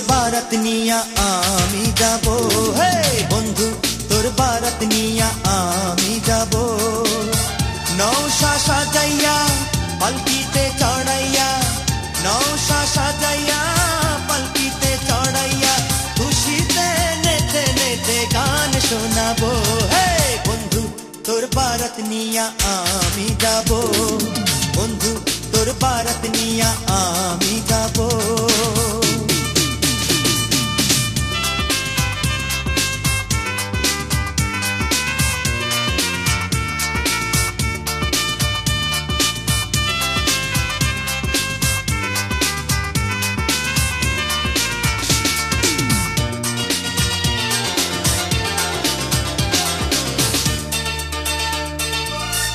बारात निया आमी जाबो हे बंधु तोर बारात निया आमी जाबो नौशा साजाइया पलकीते चढ़ाइया नौशा साजाइया पलकीते चढ़ाइया खुशीते नेते नेते गान शोनाबो हे बंधु तोर बारात निया आमी जाबो बंधु तोर बारात निया आमी जाबो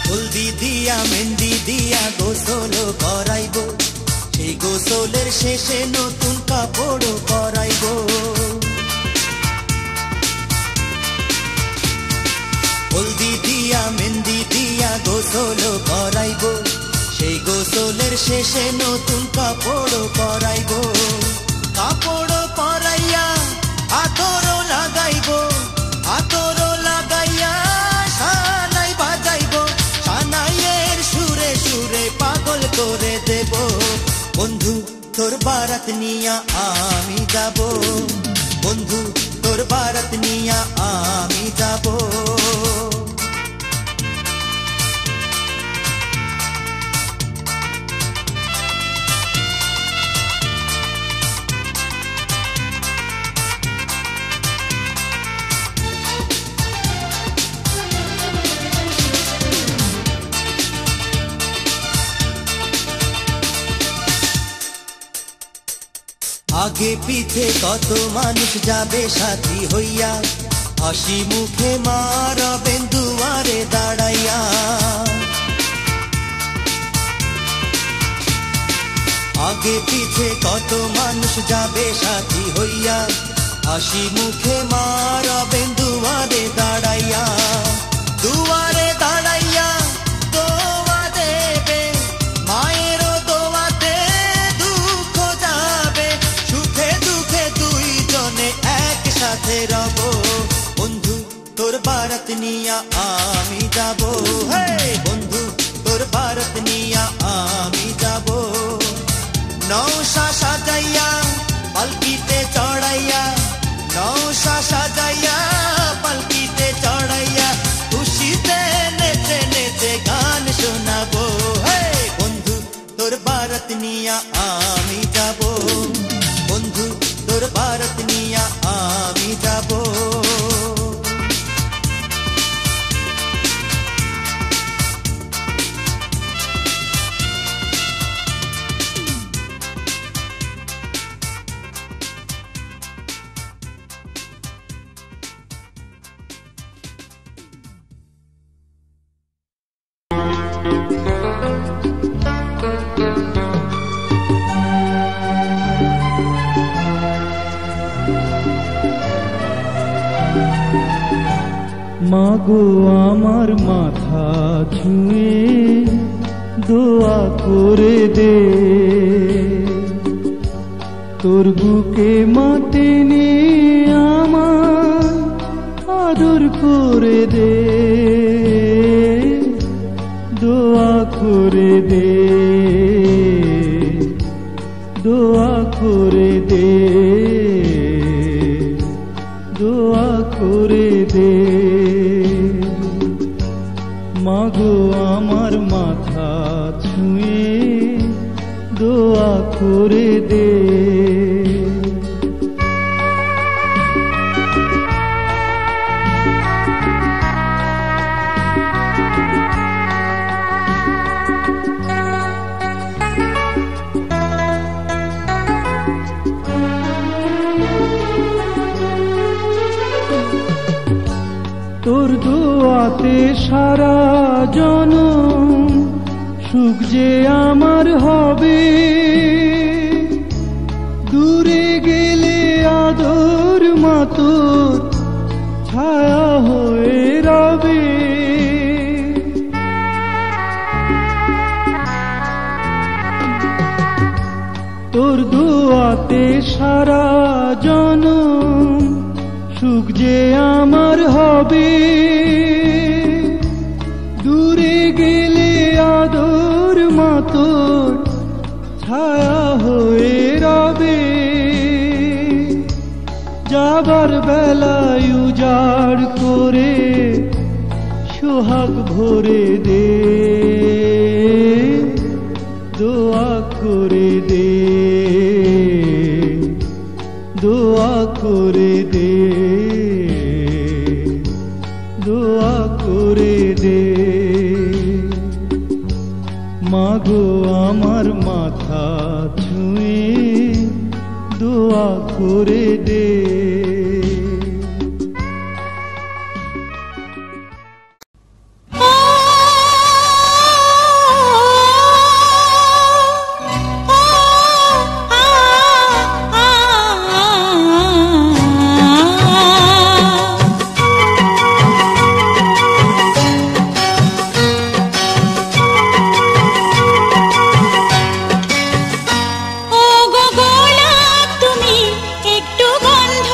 हल्दी दिया मेहंदी दिया गोसलो कराइबो সেই গোসলের শেষে নতুন কাপড় পরাইবো হলদি দিয়া মেহেন্দি দিয়া গোসল করাইবো সেই গোসলের শেষে নতুন কাপড় পরাইবো কাপড় পরাইয়া আতর লাগাইবো আতর লাগাইয়া শানাই বাজাইবো শানাইয়ের সুরে সুরে পাগল করে দেব বন্ধু তোর বারাত নিয়া আমি যাব বন্ধু তোর বারাত নিয়া আমি যাব आगे पीछे कत मानुष जाबे साथी हइया हासि मुखे मारबेन दुआरे दाड़ाइया आगे पीछे कत मानुष जाबे साथी हइया हासि मुखे मारबेन दुआरे दाड़ाइया दुआरे दाड़ाइया दोआ देबे मायेर दोआते दुख जाबे सुखे दुखे दुई जने एक साथे रबो बंधु तोर बारात निया आमी जाबो हे बंधु तोर बारात निया आमी जाबो नौशा साजाइया पलकीते चढ़ाइया नौशा साजाइया पलकीते चढ़ाइया खुशीते नेचे नेचे गान शोनाबो हे बंधु तोर बारात निया आमी जाबो बंधु तोर बारात निया आमी जाबो মাগো আমার মাথা ছুঁয়ে দোয়া করে দে তোর বুকে মাটি নিয়ে আমার আদর করে দে দোয়া করে দে দোয়া করে দে দোয়া করে দে মাগো আমার মাথা ছুঁয়ে দোয়া করে দে তোর দোয়াতে সারা জনম সুখ যে আমার হবে, দূরে গেলে আদর মা তোর ছায়া হয়ে রবে। তোর দোয়াতে সারা জনম সুখ যে আমার হবে, দূরে গেলে আদর মা তোর ছায়া হয়ে রবে। যাবার বেলায় উজাড় করে সোহাগ ভরে দে, দোয়া করে দে, দোয়া করে দে, দোয়া করে দে। মাগো আমার মাথা ছুঁয়ে দোয়া করে দে। ও গো গোলাপ তুমি একটু গন্ধ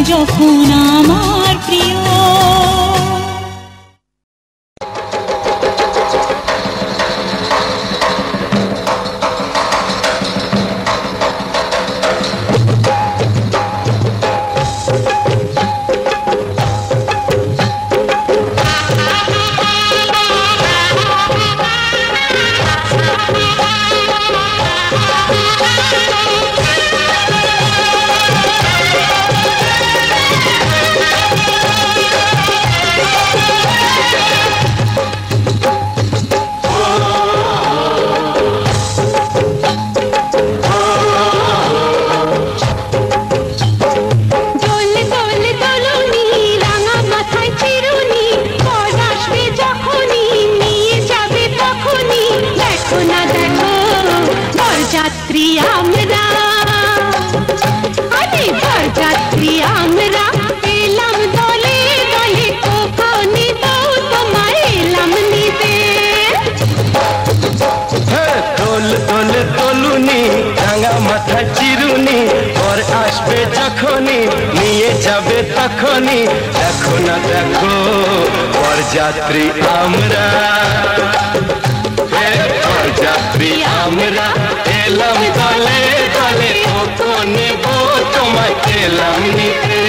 যখন আমার প্রিয়। তখনই দেখো না দেখো বরযাত্রী আমরা, বরযাত্রী আমরা এলাম দলে দলে, কত নেব তোমায় এলাম নিতে।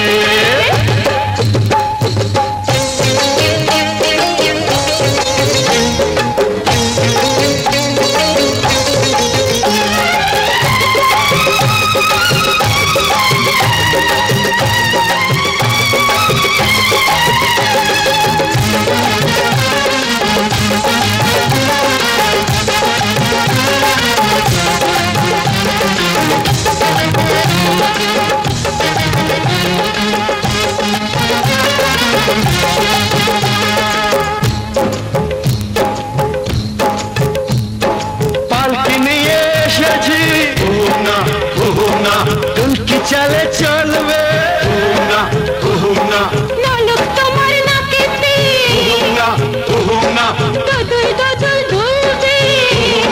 চলে চলবে না না নালক তোমার নাকেতে না না দদুল দদুল দুলবে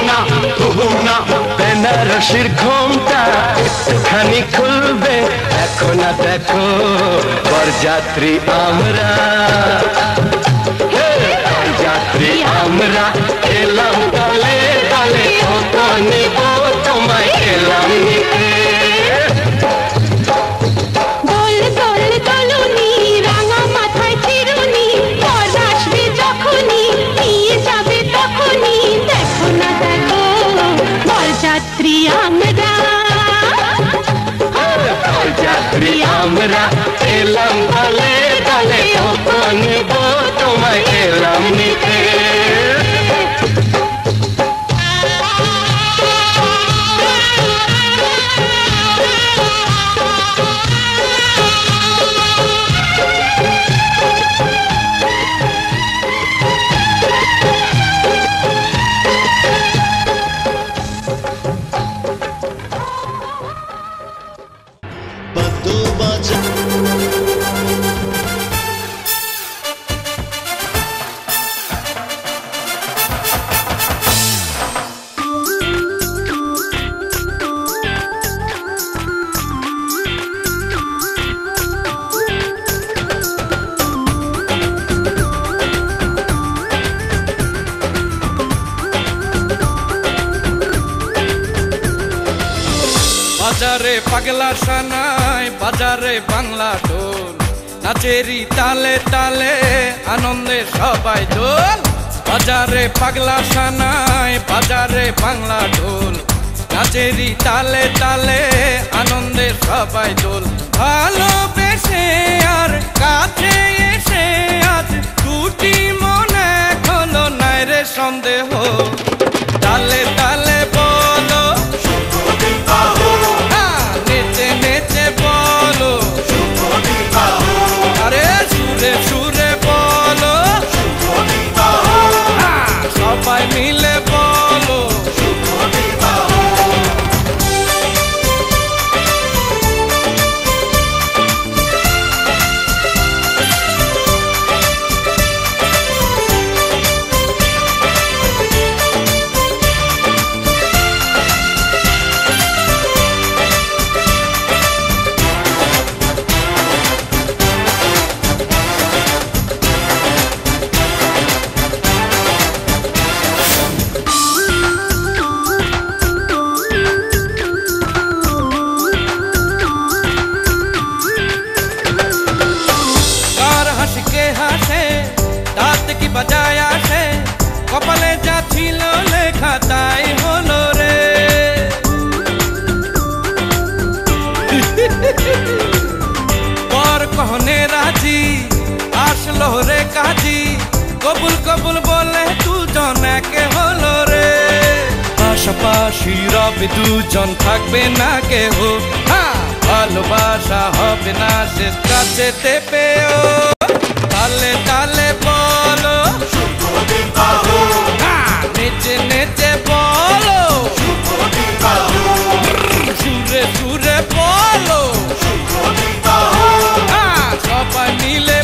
না না বেনারসির ঘোমটা একটুখানি খুলবে, দেখো না দেখো বরযাত্রী আমরা, বরযাত্রী আমরা এলাম দলে দলে, কত নেব তোমায় এলাম নিতে। আমরা এলাম দলে দলে, কত নেব তোমায় এলাম নিতে। বাজারে পাগলা সানাই বাজারে বাংলা ঢোল, নাচেরি তালে তালে আনন্দে সবাই দোল। বাজারে পাগলা সানাই বাজারে বাংলা ঢোল, নাচেরি তালে তালে আনন্দে সবাই দোল। ভালোবেসে আর কাছে এসে আজ দুটি মনে হলো নাই রে সন্দেহ, তালে তালে বলো নেচে নেচে বলো, আরে সুরে সুরে বলো, সবাই মিলে বলো। কবুল বলে দুজন একে হলো রে পাশাপাশি রবে দুজন থাকবে না কেহ ভালোবাসা হবে না শেষ কাছেতে পেও তালে তালে বলো নেচে নেচে বলো সুরে সুরে বলো সবাই মিলে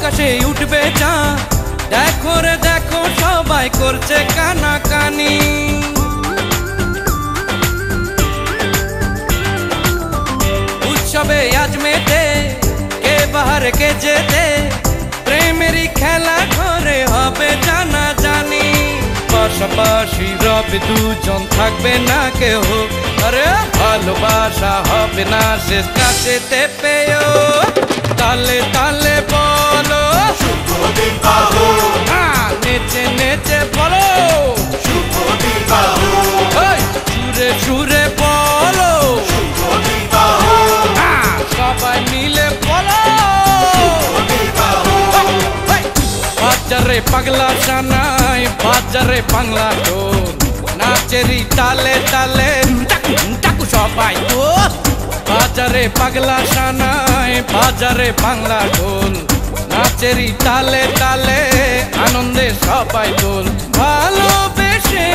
আকাশে উঠবে চাঁদ দেখো রে দেখো সবাই করছে কানাকানি উৎসবে আজ মেতে কে বাহারে কে যেতে প্রেমেরই খেলা ঘরে হবে জানা জানি পাশাপাশি রবে দুজন থাকবে না কেহ আরে ভালোবাসা হবে না শেষ কাছেতে পেও তালে তালে বলো নেচে নেচে বলো সুরে সুরে বলো সবাই মিলে বলো বাজারে পাগলা সানাই বাজারে বাংলা ঢোল নাচেরি তালে তালে টাকু সবাই তো বাজারে পাগলা সানাই বাজারে বাংলা ঢোল নাচেরি তালে তালে আনন্দে সবাই দোল ভালোবেসে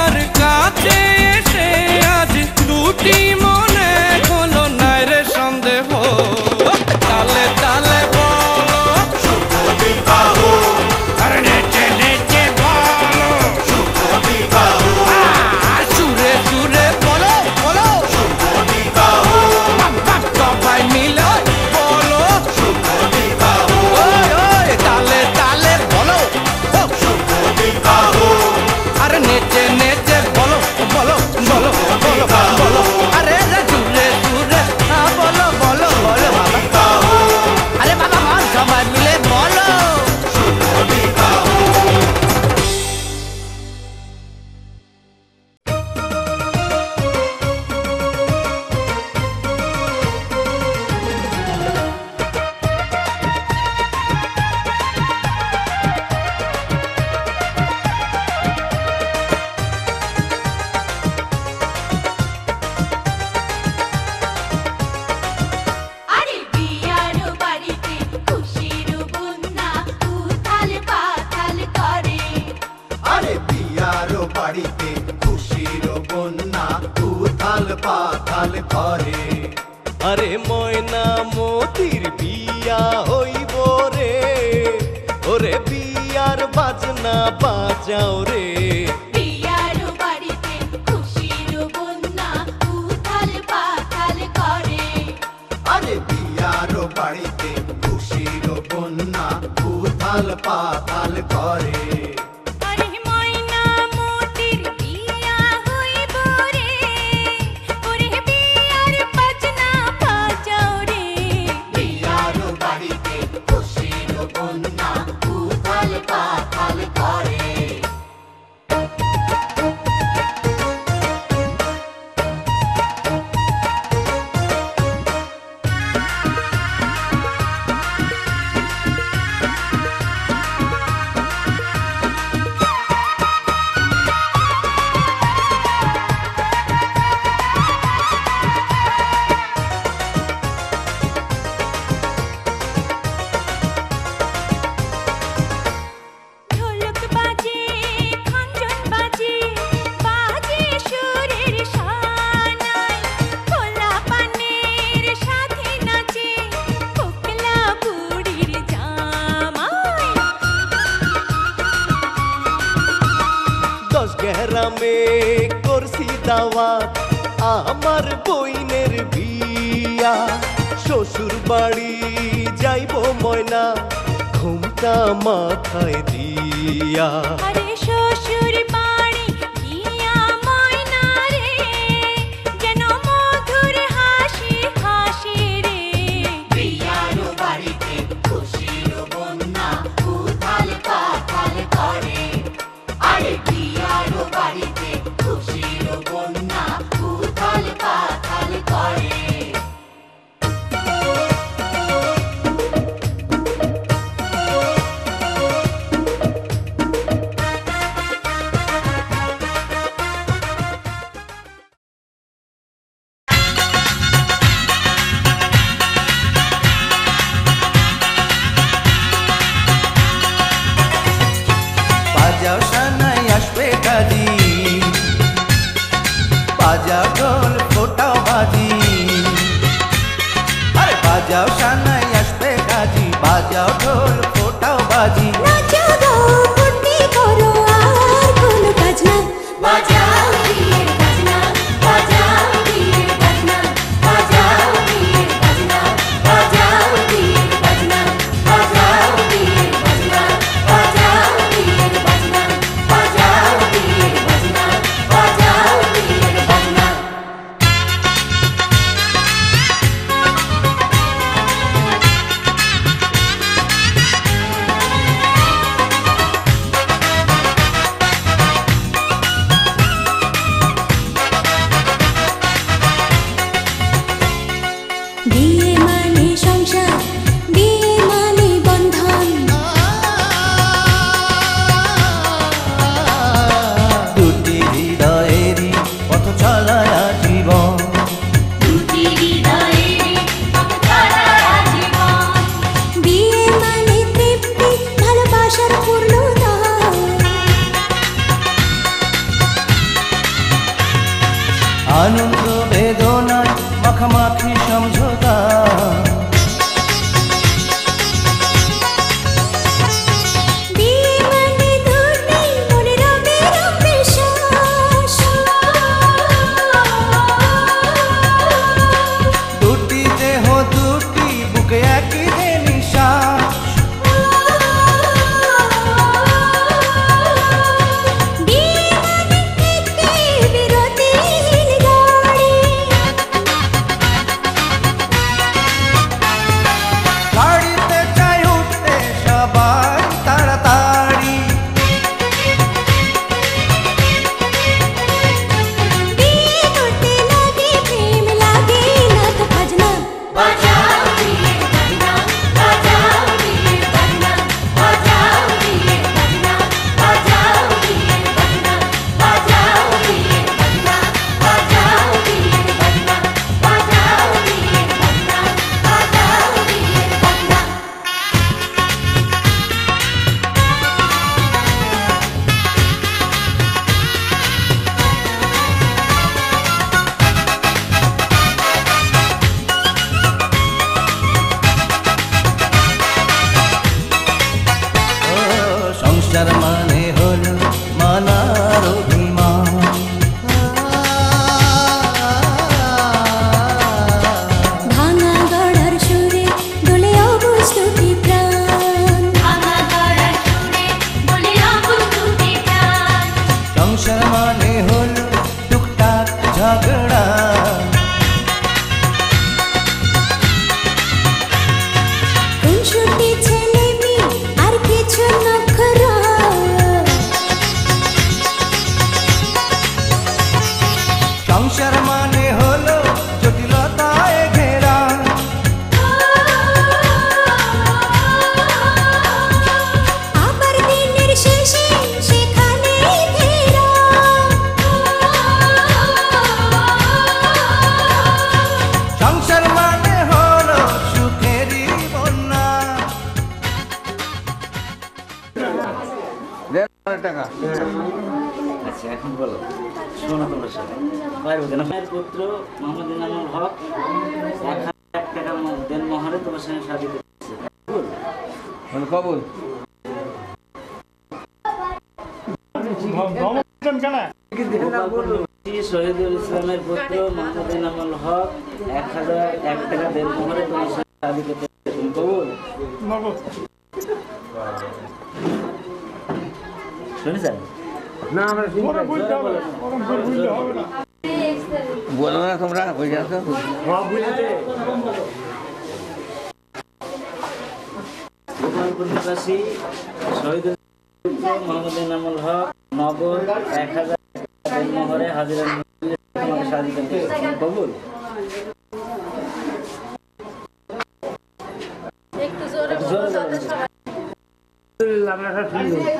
আর কাছে এসে আজ দুটি মনে হলো নাই রে সন্দেহ তালে তালে বলো আরে নেচে নেচে বলো সুরে সুরে বলো বলো সবাই মিলে বলো তালে তালে বলো আরে নেচে নেচে বলো বলো বলো বলো বলো আরে সুরে সুরে বলো বলো বলো বাবা আরে বাবা সবাই মিলে বলো বাড়িতে খুশির বন্যা উথাল পাথাল করে আরে ময়না মতির বিয়া হইব রে ওরে বিয়ার বাজনা বাজাও রে বিয়ার বাড়িতে খুশির বন্যা উথাল পাথাল করে আরে বিয়ার বাড়িতে খুশির বন্যা উথাল পাথাল করে গ্রামে করছি দাওয়াত আমার বইনের বিয়া শ্বশুর বাড়ি যাইব ময়না ঘুমটা মাথায় দিয়া আরে শ্বশুর বাড়ি গিয়া ময়না রে যেন মধুর হাসি হাসি রে বিয়ার বাড়িতে খুশির বন্যা উথাল পাথাল করে আরে বিয়ার বাড়িতে খুশির বন্যা উথাল পাথাল করে বাজাও সানাই আসবে কাজী বাজাও ঢোল ফোটাও বাজি আরে বাজাও সানাই আসবে কাজী বাজাও ঢোল ফোটাও বাজি নাচাও গাও ফুর্তি করো আর কোনো কাজ না বাজাও বিয়ের বাজনা বাজাও বিয়ের বাজনা বাজাও বিয়ের বাজনা বাজাও বিয়ের বাজনা বাজাও বিয়ের বাজনা বাজাও বিয়ের বাজনা বাজাও বিয়ের বাজনা বাজাও বিয়ের বাজনা বিয়ে মানে সংসার বিয়ে মানে বন্ধন দুটি হৃদয়েরই পথ চলায় জীবন দুটি হৃদয়েরই তারা জীবন বিয়ে মানে তৃপ্তি ভালোবাসার পূর্ণতা আনন্দ বেদনায় মাখামাখি সমঝোতা বিয়ে মানে দুটি মনের অবিরাম বিশ্বাস দুটি দেহ দুটি বুকে একই নিঃশ্বাস বিয়ে মানে একটি বিরতিহীন গাড়ি গাড়িতে চাই উঠতে সবাই তাড়াতাড়ি বিয়ে করতে লাগে প্রেম লাগে না তো খাজনা বাজাও বিয়ের বাজনা বাজাও বিয়ের বাজনা বাজাও বিয়ের বাজনা বাজাও বিয়ের বাজনা বাজাও বিয়ের বাজনা বাজাও বিয়ের বাজনা বাজাও বিয়ের বাজনা বাজাও বিয়ের বাজনা ও সংসার মানে হলো মানার অভিমান ভাঙা গড়ার সুরে দোলে অবস্তুতি প্রাণ ভাঙা গড়ার সুরে দোলে অবস্তুতি প্রাণ সংসার মানে হলো টুকটাক ঝগড়া খুনসুটি ছেলে মেয়ে আর কিছু নখরা সংসার মানে হলো জটিলতায় ঘেরা আবার দিনের শেষে সেখানে ফেরা সংসার মানে হলো সুখেরই বন্যা আচ্ছা এখন বলো শোনো তোমরা সবাই পারবো কেন মায়ের পুত্র মোহাম্মদ ইনামুল হক 1,000 টাকা দেন মহারে তোমার সঙ্গে শাদি করছে কবুল শহীদুল ইসলামের পুত্র মোহাম্মদ এনামুল হক 1001 টাকা দেনমোহরে তোমার সাথে শাদী করতে তুমি কবুল? শুনেছেন না? আমরা বলো না তোমরা বুঝে আসো। গোপালপুর নিবাসী শহীদুল মোহাম্মদ এনামুল হক নগদ 1000 দেনমোহরে হাজিরা তোমাকে শাদী করতে কবুল? একটু জোরে আমি কি করি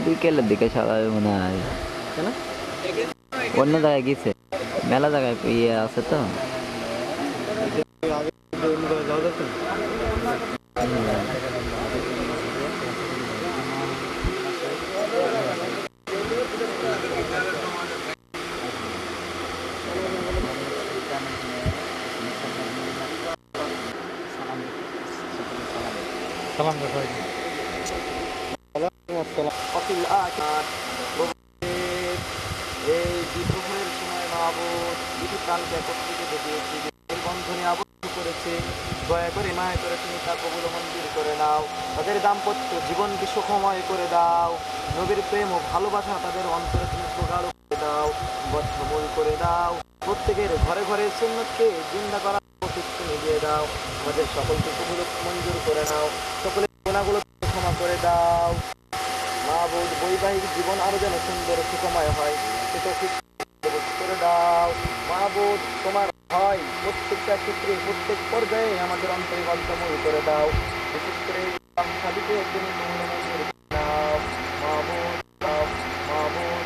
বিকেলের দিকে সবাই মনে হয় অন্য জায়গায় গেছে, মেলা জায়গায় ইয়ে আছে তো। সালাম এই বিদ্রোহের সময় মাহবুব দুটি প্রাণকে একত্রিত দেখিয়েছি, বন্ধনে আবদ্ধ করেছে। দয়া করে মায়া করে তুমি তা কবুল মঞ্জুর করে নাও। তাদের দাম্পত্য জীবনকে সুখময় করে দাও। নবীর প্রেম ও ভালোবাসা তাদের অন্তরে তুমি প্রগাঢ় করে দাও, বদ্ধমূল করে দাও। প্রত্যেকের ঘরে ঘরে সুন্নতকে জিন্দা করার প্রতীক তুমি দিয়ে দাও। আমাদের সকলকে কবুল মঞ্জুর করে নাও। সকলের গুনাহগুলো ক্ষমা করে দাও। মাহবুব বৈবাহিক জীবন আরো যেন সুন্দর সুখময় হয় সেটা করে দাও। মাহবুব তোমার হয় প্রত্যেকটা ক্ষেত্রে প্রত্যেক পর্যায়ে আমাদের অন্তরে বদ্ধমূল করে দাও। বিশেষ করে সাদিকে তুমি মঞ্জুর করে দাও। মাহবুব মাহবুব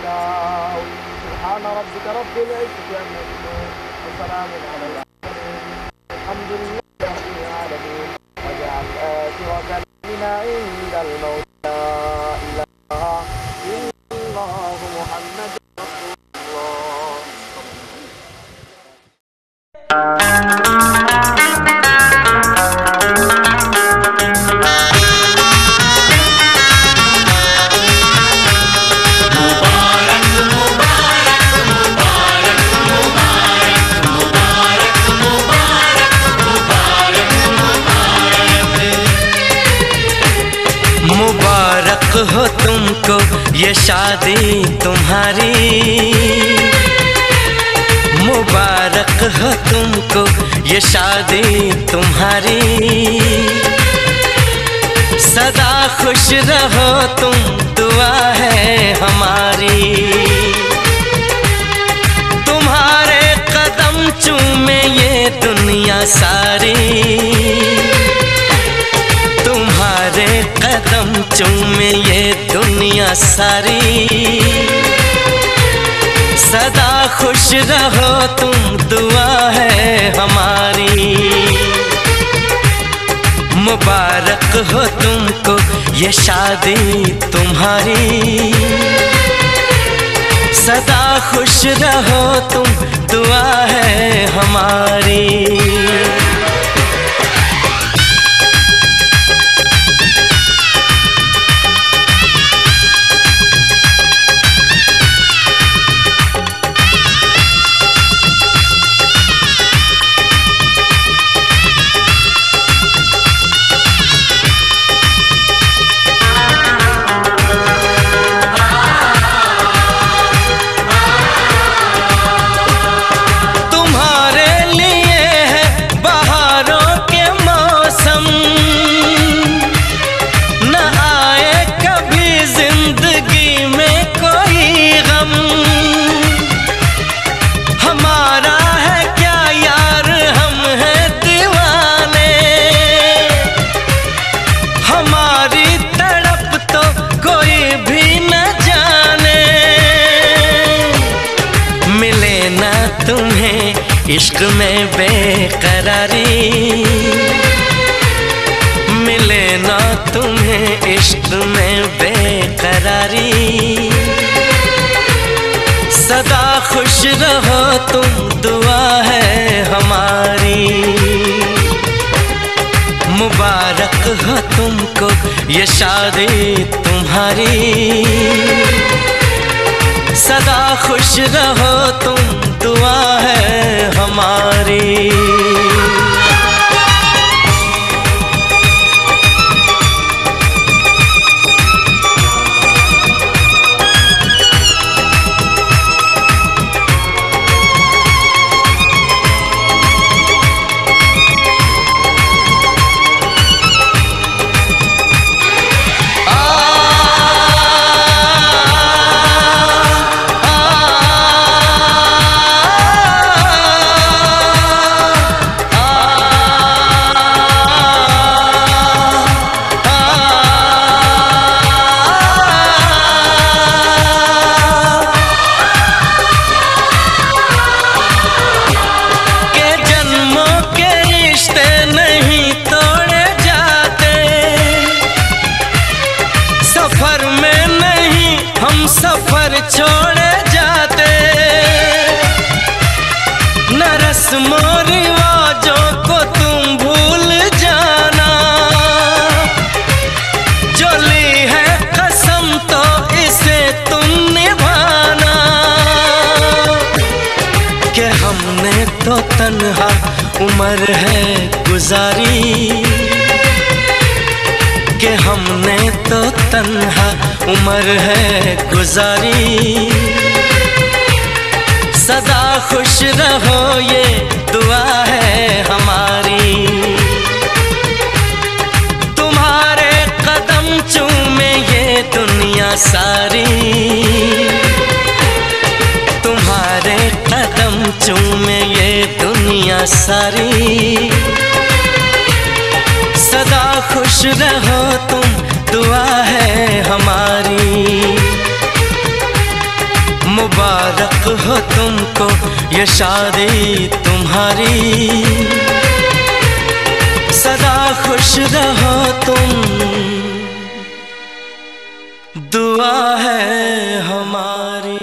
দাও। সুবহান রাব্বিকা রাব্বিল ইজ্জাতি আম্মা ইয়াসিফুন ওয়া সালামুন আলাল মুরসালিন আলহামদুলিল্লাহি রাব্বিল আলামিন ওয়াজআল আখিরা কালামিনা ইনদাল মাউত লা ইলাহা ইল্লাল্লাহু মুহাম্মাদুর मुबारक हो तुमको ये शादी तुम्हारी, मुबारक हो तुमको ये शादी तुम्हारी। सदा खुश रहो तुम दुआ है हमारी। तुम्हारे कदम चूमे ये दुनिया सारी, तुम्हारे कदम चूमे ये दुनिया सारी। सदा खुश रहो तुम दुआ है हमारी। मुबारक हो तुमको ये शादी तुम्हारी। सदा खुश रहो तुम दुआ है हमारी। तुम्हारे लिए है बहार इश्क में बेकरारी मिले ना तुम्हें इश्क में बेकरारी सदा खुश रहो तुम दुआ है हमारी मुबारक हो तुमको ये शादी तुम्हारी सदा खुश रहो तुम दुआ है हमारी सफर छोड़े जाते न रस्मों रिवाजों को तुम भूल जाना जो ली है कसम तो इसे तुम निभाना कि हमने तो तन्हा उम्र है गुजारी कि हमने तो तन्हा उम्र है गुजारी सदा खुश रहो ये दुआ है हमारी तुम्हारे कदम चूमे ये दुनिया सारी तुम्हारे कदम चूमे ये दुनिया सारी सदा खुश रहो तुम दुआ है हमारी मुबारक हो तुमको ये शादी तुम्हारी सदा खुश रहो तुम दुआ है हमारी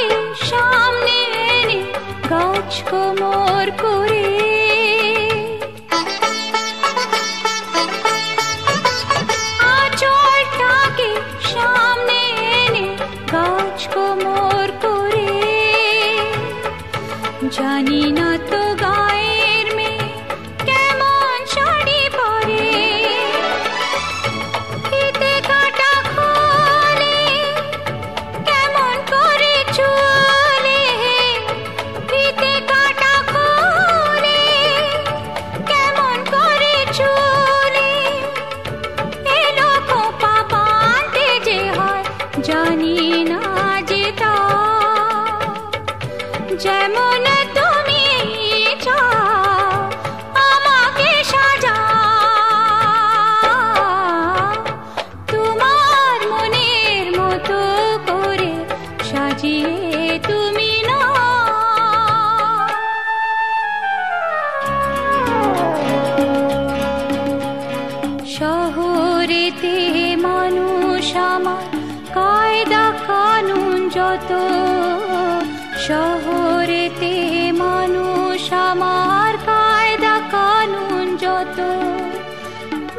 জলটাকে সামনে এনে গাছ কোমর করে আঁচলটাকে সামনে এনে গাছ কোমর করে জানি না তো গায়ের মেয়ে কেমন শাড়ি পরে ফিতে কাটা খোলে কেমন করে চলে ফিতে কাটা খোলে কেমন করে চলে এলো খোপা বাঁধতে যে হয় জানি না যে তা যেমন তুমি চাও আমাকে সাজা তোমার মনের মতো করে সাজিয়ে তুমি না শহরেতে মানুষ আমার কায়দা কানুন যত শহরেতে মানুষ আমার কায়দা কানুন যত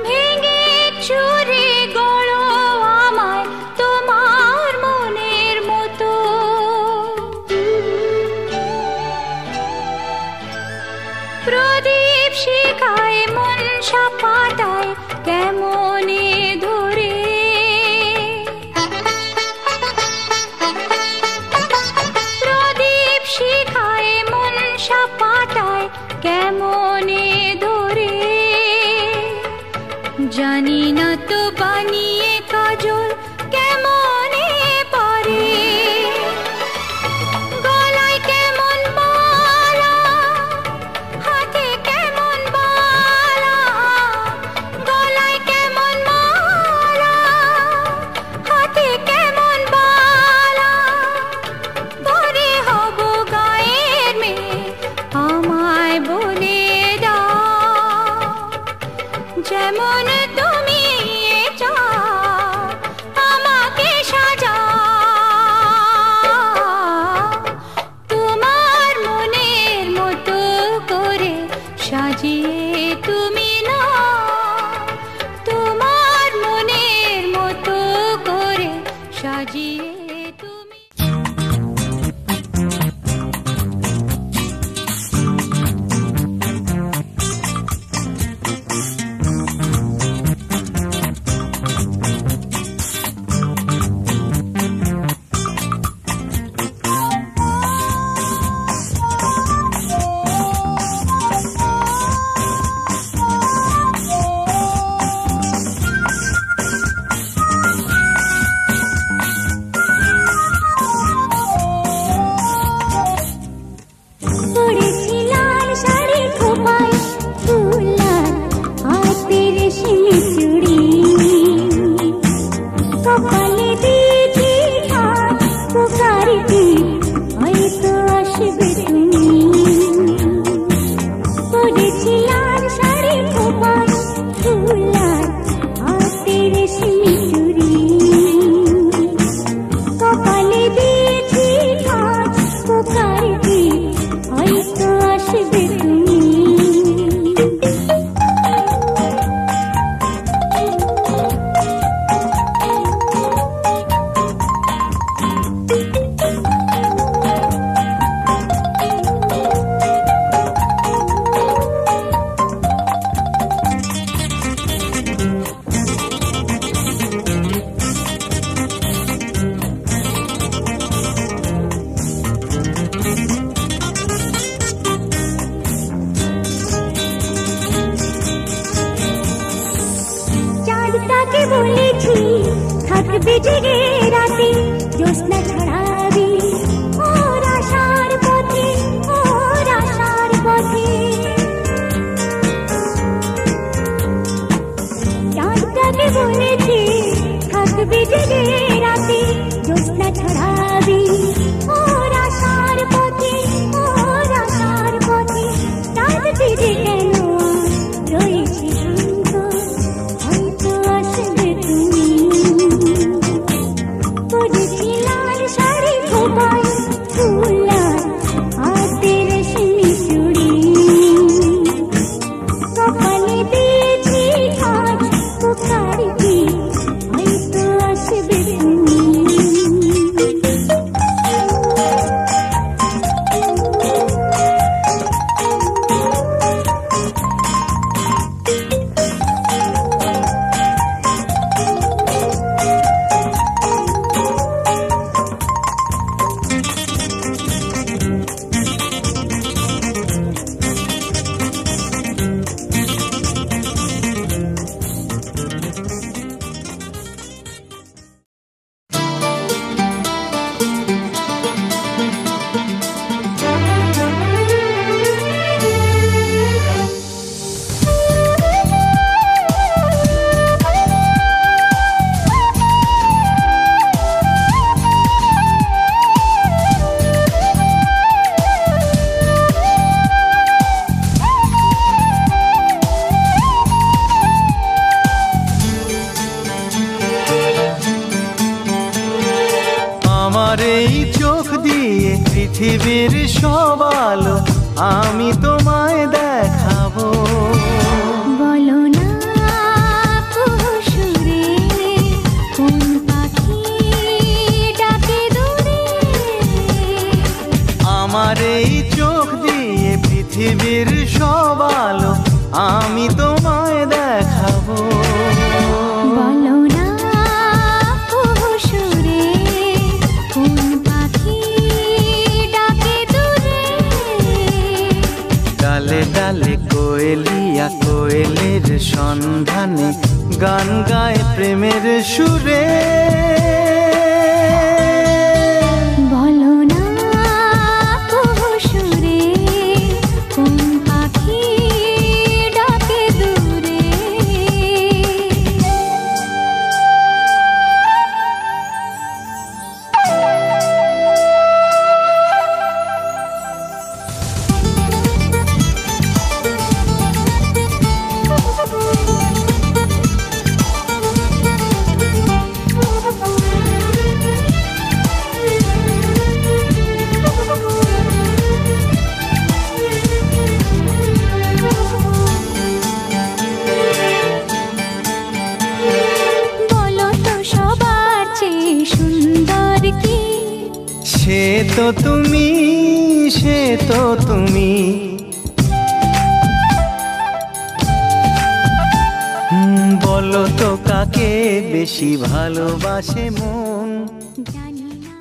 ভেঙে চুরে গড়ো আমায় তোমার মনের মতো প্রদীপ শিখায় মনসা পাতায় কেমনে ধরে প্রদীপ শিখায় মনসা পাতায় কেমনে ধরে জানি না তো বানিয়ে কাজল কেমনে পারে গলায় কেমন মালা হাতে কেমন বালা গলায় কেমন মালা হাতে কেমন বালা পরে হব গায়ের মেয়ে আমায় বলে দাও যেমন তুমি চাও আমাকে সাজা তোমার মনের মতো করে সাজিয়ে তুমি না তোমার মনের মতো করে সাজিয়ে তুমি পড়েছি লাল শাড়ি খোপায় ফুল লাল হাতে রেশমি চুড়ি কপালে দিয়েছি হাত পুকারটি হয়তো আসবে তুমি পড়েছি লাল শাড়ি খোপায় ফুল লাল হাতে রেশমি চুড়ি কপালে দিয়েছি হাত পুকারটি হয়তো আসবে তুমি চাঁদটাকে বলেছি থাকবে জেগে রাতে জ্যোৎস্না ছড়াবি ওর আশার পথে ওর আশার পথে চাঁদটাকে বলেছি থাকবে জেগে রাতে জ্যোৎস্না ছড়াবি ওর আশার পথে ওর আশার পথে চাঁদ ফিরে কেন রয়েছি শান্ত হয়তো আসবে তুমি পৃথিবীর সব আলো আমি তোমায় দেখাবো। বলো না সুরে কোন পাখি ডাকে দূরে। আমার এই চোখ দিয়ে পৃথিবীর সব আলো আমি তোমায় দেখাবো। বলো না সুরে কোন পাখি ডাকে দূরে। ডালে ডালে কোয়েলিয়া কোয়েলের সন্ধানে গান গায় প্রেমের সুরে। বলো না সুরে কোন পাখি ডাকে দূরে। বলো তো সবার চেয়ে সুন্দর কি? সে তো তুমি, সে তো তুমি। বলো তো কাকে বেশি ভালোবাসে মন? জানি না।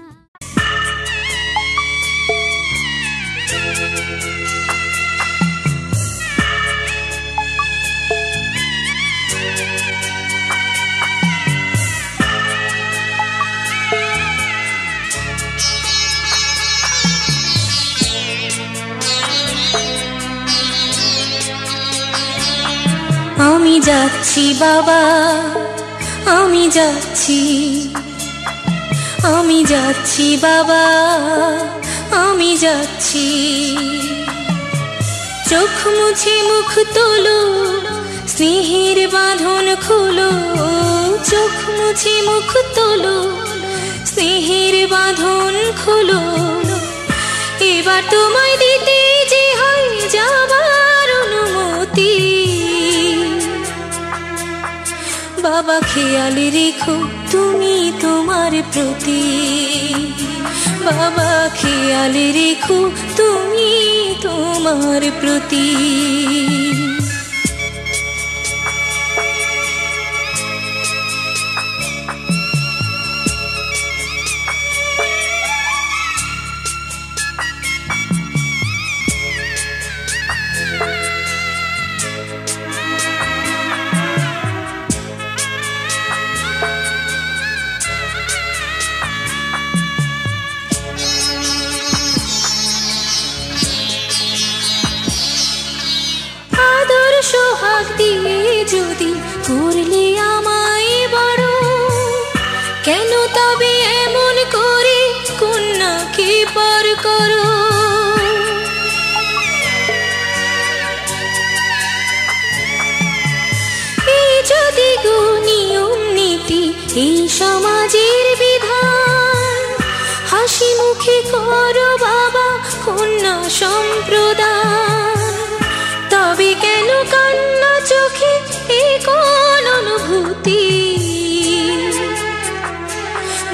আমি যাচ্ছি বাবা, আমি যাচ্ছি, আমি যাচ্ছি বাবা, আমি যাচ্ছি। চোখ মুছে মুখ তোলো, স্নেহের বাঁধন খোলো। চোখ মুছে মুখ তোলো, স্নেহের বাঁধন খোলো। এবার তোমায় দিতে যে হয় যাবার অনুমতি। বাবা খেয়াল রেখো তুমি তোমার প্রতি। বাবা খেয়াল রেখো তুমি তোমার প্রতি। সোহাগ দিয়ে যদি করলে আমায় বড়, কেন তবে এমন করে কন্যাকে পর করো? এই যদি গো নিয়ম নীতি, এই সমাজের বিধান, হাসি মুখে করো বাবা কন্যা সম্প্রদান। তবে কেন কান্না চোখে এ কোন অনুভূতি?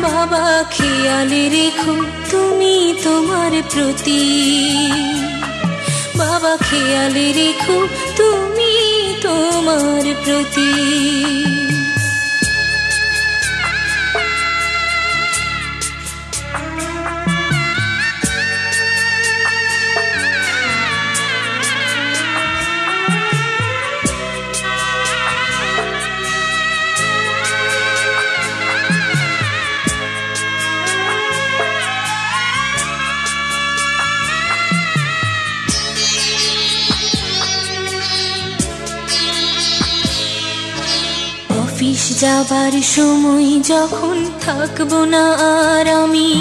বাবা খেয়াল রেখো তুমি তোমার প্রতি। বাবা খেয়াল রেখো তুমি তোমার প্রতি। অফিস যাবার সময় যখন থাকবো না আর আমি,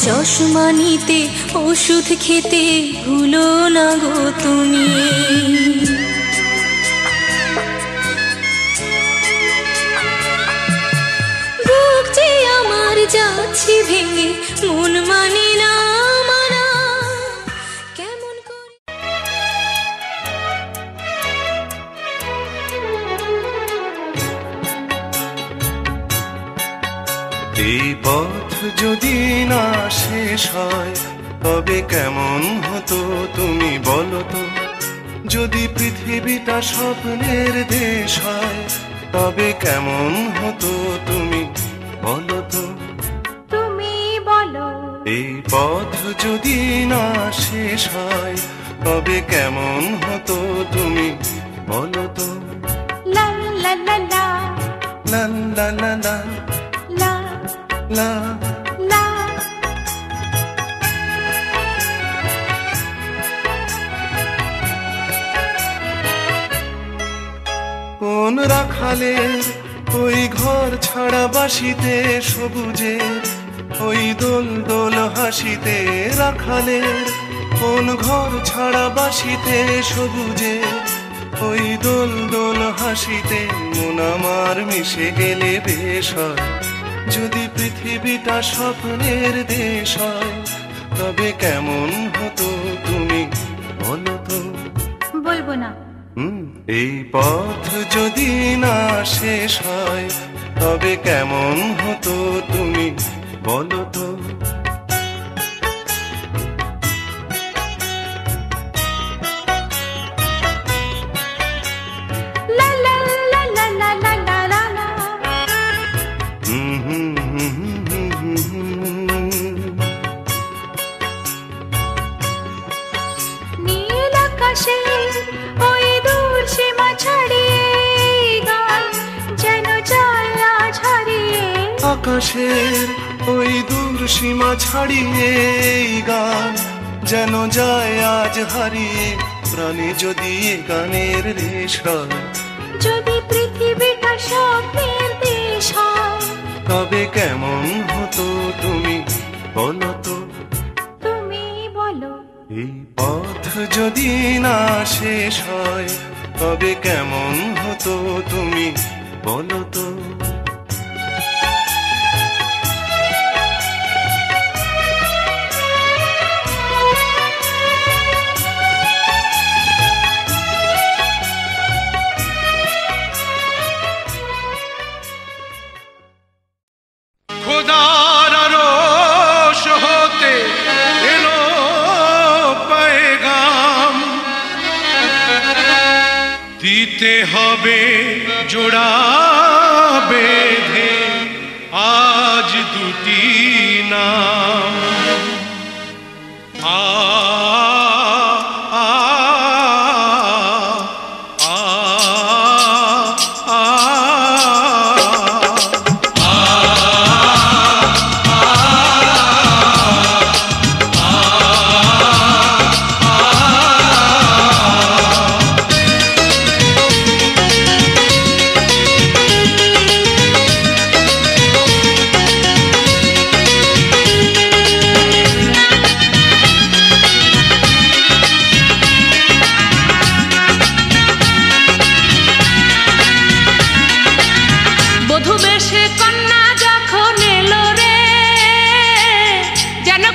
চশমা নিতে ওষুধ খেতে ভুলো না গো তুমি। বুক যে আমার যাচ্ছে ভেঙে, মন মানে না মানা। এই পথ যদি না শেষ হয় তবে কেমন হতো তুমি বলো তো। যদি পৃথিবীটা স্বপ্নের দেশ হয় তবে কেমন হতো তুমি বলো তো। তুমি বলো এই পথ যদি না শেষ হয় তবে কেমন হতো তুমি বলো তো। লা লা লা লা লা লা লা লা লা লা লা। কোন রাখালের ওই ঘর ছাড়া বাসিতে সবুজের ওই দোল দোল হাসিতে। রাখালের কোন ঘর ছাড়া বাসিতে সবুজের ওই দোল দোল হাসিতে। মন আমার মিশে গেলে বেশ হয় যদি পৃথিবীটা স্বপ্নের দেশ হয় তবে কেমন হতো তুমি বলো তো। বলবো না। এই পথ যদি না শেষ হয় তবে কেমন হতো তুমি বলো তো। লা লা লা লা লা লা লা লা লা। নীল আকাশে ওই দূর সীমা ছাড়িয়ে গান যেন যায় আজ হারিয়ে। আকাশের ওই দূর সীমা ছাড়িয়ে গান যেন যায় আজ হারিয়ে। প্রাণে যদি গানের রেশ হয় যদি পৃথিবীটা স্বপ্নের দেশ হয় তবে কেমন হতো তুমি বলো তো। তুমি বলো এই পথ যদি না শেষ হয় তবে কেমন হতো তুমি বলো তো। খোদার আরশ হতে এলো পেগাম, দিতে হবে জোড়া বেঁধে আজ দুটি নাম। আ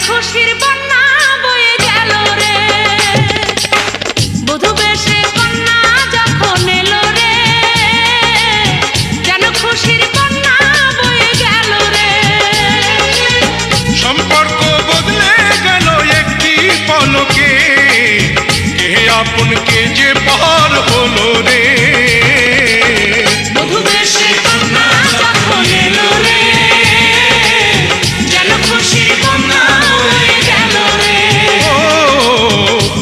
খুশির বন্যা বয়ে গেল রে, বধূ বেশে কন্যা যখন এলো রে, যেন খুশির বন্যা বয়ে গেল রে। সম্পর্ক বদলে গেল একটি পলকে, কে আপন কে যে পার হলো রে। বধূ বেশে কন্যা যখন এলো রে, যেন খুশির বন্যা বয়ে গেল রে।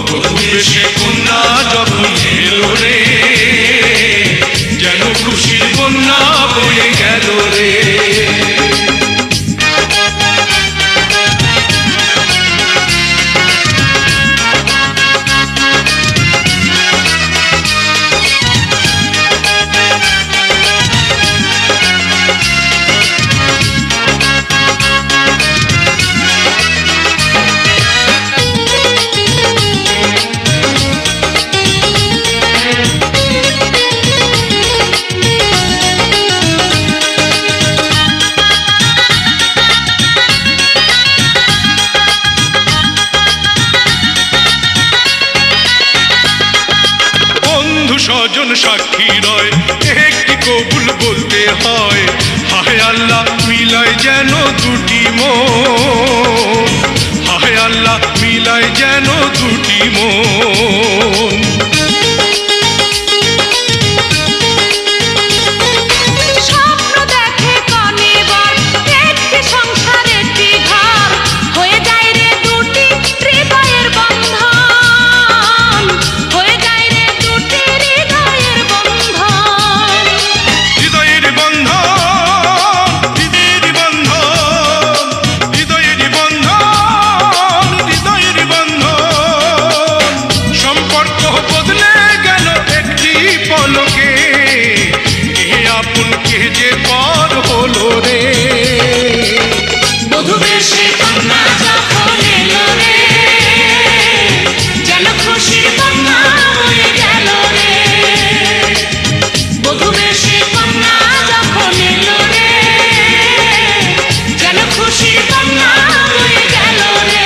বধূ বেশে কন্যা যখন এলো রে, যেন খুশির বন্যা বয়ে গেল রে। স্বজন সাক্ষী রয়, একটি কবুল বলতে হয়। হায় হায় আল্লাহ মিলাই যেন দুটি মন, হায় আল্লাহ মিলাই যেন দুটি মন। স্বপ্ন দেখে কনে বর, একটি সংসার একটি ঘর, হয়ে যায় রে দুটি হৃদয়ের বন্ধন, হয়ে যায় রে দুটি হৃদয়ের বন্ধন। হৃদয়ের বন্ধন, হৃদয়ের বন্ধন, হৃদয়ের বন্ধন, হৃদয়ের বন্ধন। সম্পর্ক বদলে গেল একটি পলকে, কে আপন কে যে পর হলো রে। বধূ বেশে কন্যা যখন এলো রে, যেন খুশির কন্যা হয়ে গেল রে। বধূ বেশে কন্যা যখন এলো রে, যেন খুশির কন্যা হয়ে গেল রে।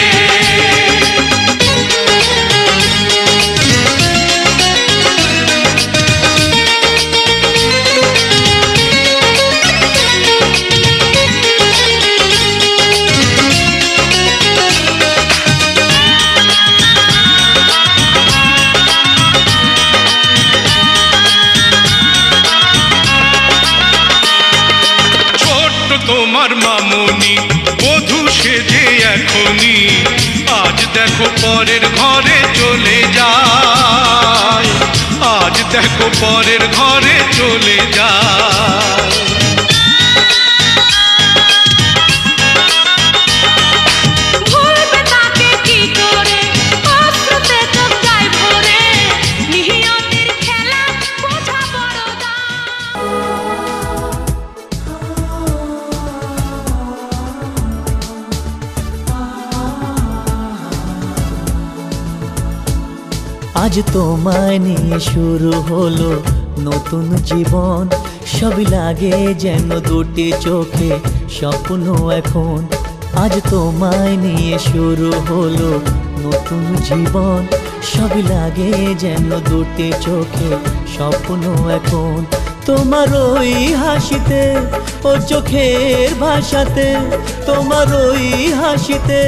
ছোট্ট তোমার মামনি বধূ সেজে এখনি, আজ দেখো পরের ঘরে চলে যায়, আজ দেখো পরের ঘরে চলে যায়। ভুলবে তাকে কি করে, অশ্রুতে চোখ যায় ভরে, নিহিয়তির খেলা বোঝা বড় আজ তোমায় নিয়ে শুরু হলো নতুন জীবন, সবই লাগে যেন দুটি চোখে স্বপ্ন এখন। আজ তোমায় নিয়ে শুরু হলো নতুন জীবন, সবই লাগে যেন দুটি চোখে স্বপ্ন এখন। তোমার ওই হাসিতে ও চোখের ভাষাতে, তোমার ওই হাসিতে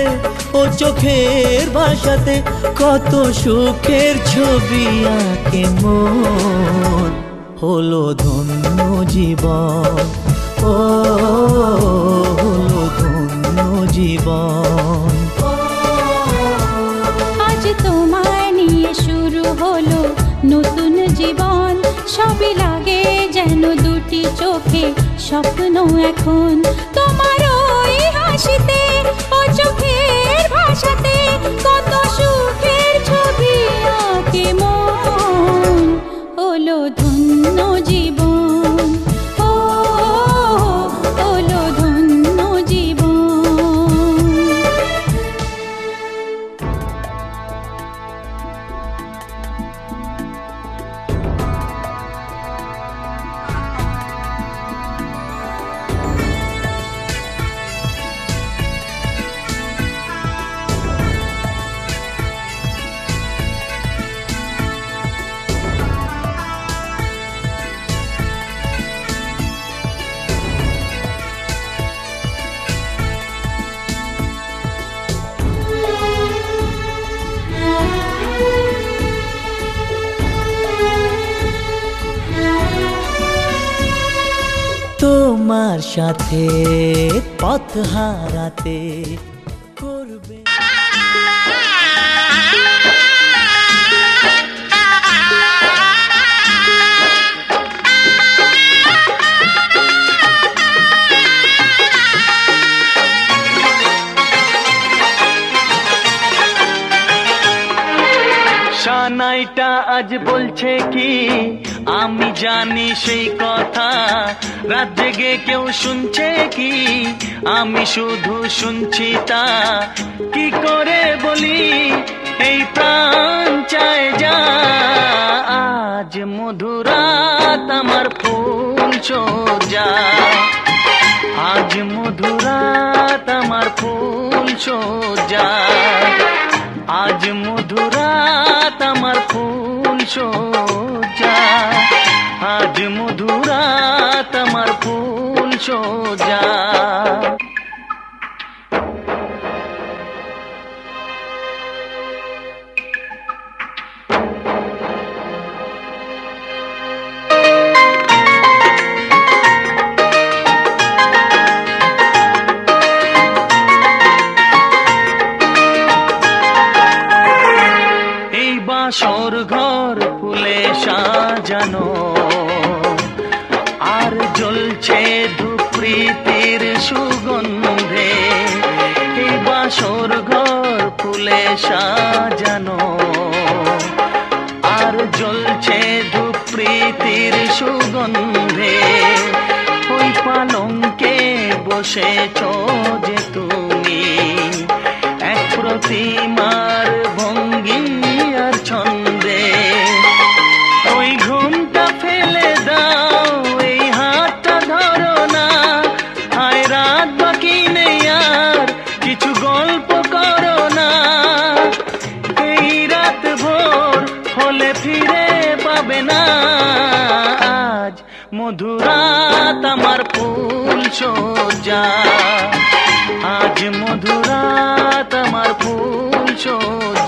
ও চোখের ভাষাতে কত সুখের ছবি আঁকে মন। হলো ধন্য জীবন, ও হলো ধন্য জীবন। আজ তোমায় নিয়ে শুরু হলো নতুন জীবন, সবই লাগে যেন দুটি চোখে স্বপ্ন এখন। তোমার ওই হাসিতে ও চোখের ভাষাতে কত সুখের ছবি আঁকে মন। হলো ধন্য জীবন, ও হলো ধন্য জীবন। তোমার সাথে পথ হারাতে করবে সানাইটা আজ বলছে কি আমি জানি সেই কথা, রাত জেগে কেউ শুনছে কি আমি শুধু শুনছি তা। কি করে বলি এই প্রাণ চায় যা, আজ মধুরাত আমার ফুল সোজা, আজ মধুরাত আমার ফুল সোজা, আজ মধুরাত আমার ফুল সোজা, আজ মধুরাত আমার ফুল সোজা। বাসর ঘর ফুলে সাজানো আর জ্বলছে ধূপ্রীতির সুগন্ধে। এই বাসর ঘর ফুলে সাজানো আর জ্বলছে ধূপ্রীতির সুগন্ধে। ওই পালঙ্কে বসেছ যে তুমি এক প্রতিমার ভঙ্গি আর ছন্দে। ওই ঘুমটা ফেলে দাও, এই হাতটা ধরো না, হায় রাত বাকি নেই আর কিছু গল্প করো না। এই রাত ভোর হলে ফিরে পাবে না আজ মধুরাত আমার ফুল সোজা। আজ মধুরাত আমার ফুল সোজা।